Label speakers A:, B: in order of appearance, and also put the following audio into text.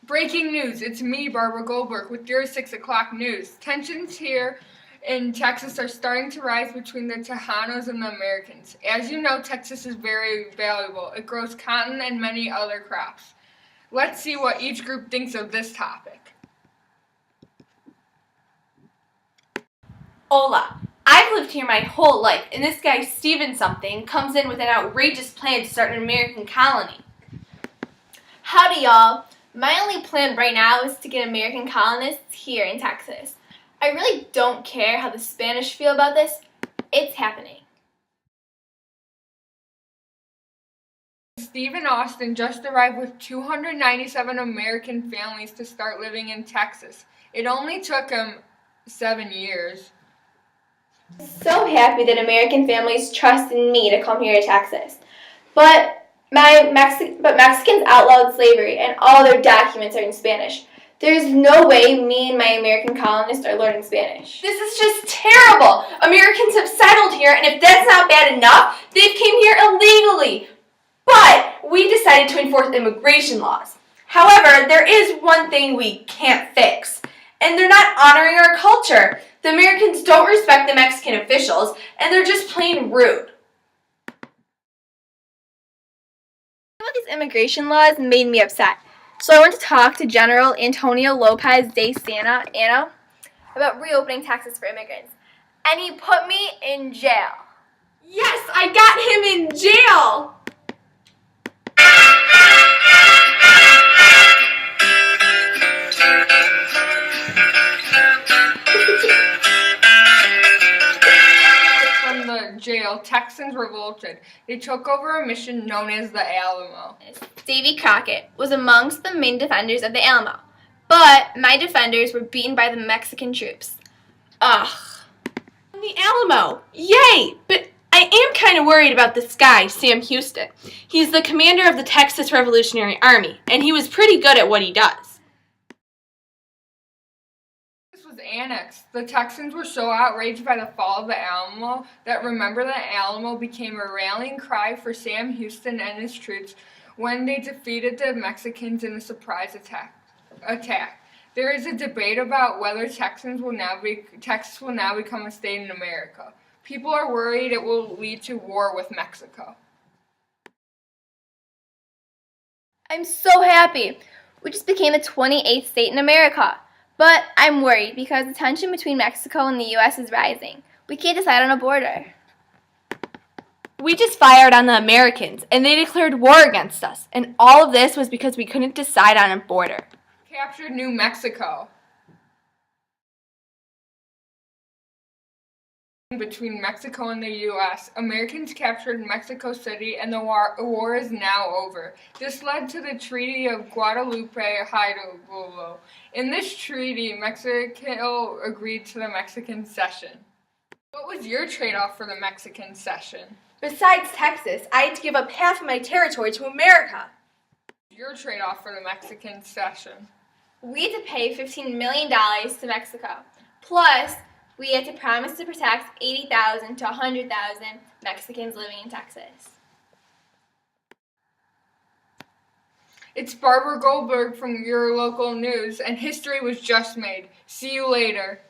A: Breaking news, it's me, Barbara Goldberg, with your 6 o'clock news. Tensions here in Texas are starting to rise between the Tejanos and the Americans. As you know, Texas is very valuable. It grows cotton and many other crops. Let's see what each group thinks of this topic.
B: Hola. I've lived here my whole life, and this guy Steven something comes in with an outrageous plan to start an American colony.
C: Howdy, y'all. My only plan right now is to get American colonists here in Texas. I really don't care how the Spanish feel about this. It's happening.
A: Stephen Austin just arrived with 297 American families to start living in Texas. It only took him 7 years.
C: So happy that American families trust in me to come here to Texas. But Mexicans outlawed slavery and all their documents are in Spanish. There's no way me and my American colonists are learning Spanish.
B: This is just terrible. Americans have settled here, and if that's not bad enough, they came here illegally. But we decided to enforce immigration laws. However, there is one thing we can't fix, and they're not honoring our culture. The Americans don't respect the Mexican officials, and they're just plain rude.
C: Some of these immigration laws made me upset. So I went to talk to General Antonio Lopez de Santa Anna about reopening Texas for immigrants. And he put me in jail.
B: Yes, I got him in jail!
A: From the jail, Texans revolted. They took over a mission known as the Alamo.
C: Davy Crockett was amongst the main defenders of the Alamo. But my defenders were beaten by the Mexican troops. Ugh.
B: The Alamo! Yay! But I am kind of worried about this guy, Sam Houston. He's the commander of the Texas Revolutionary Army, and he was pretty good at what he does.
A: This was annexed. The Texans were so outraged by the fall of the Alamo that Remember the Alamo became a rallying cry for Sam Houston and his troops when they defeated the Mexicans in a surprise attack. There is a debate about whether Texas will now become a state in America. People are worried it will lead to war with Mexico.
C: I'm so happy. We just became the 28th state in America. But I'm worried because the tension between Mexico and the U.S. is rising. We can't decide on a border.
B: We just fired on the Americans, and they declared war against us. And all of this was because we couldn't decide on a border.
A: Captured New Mexico. Between Mexico and the U.S., Americans captured Mexico City, and the war is now over. This led to the Treaty of Guadalupe Hidalgo. In this treaty, Mexico agreed to the Mexican cession. What was your trade-off for the Mexican cession?
B: Besides Texas, I had to give up half of my territory to America.
A: Your trade-off for the Mexican cession?
C: We had to pay $15 million to Mexico. Plus, we had to promise to protect 80,000 to 100,000 Mexicans living in Texas.
A: It's Barbara Goldberg from your local news, and history was just made. See you later.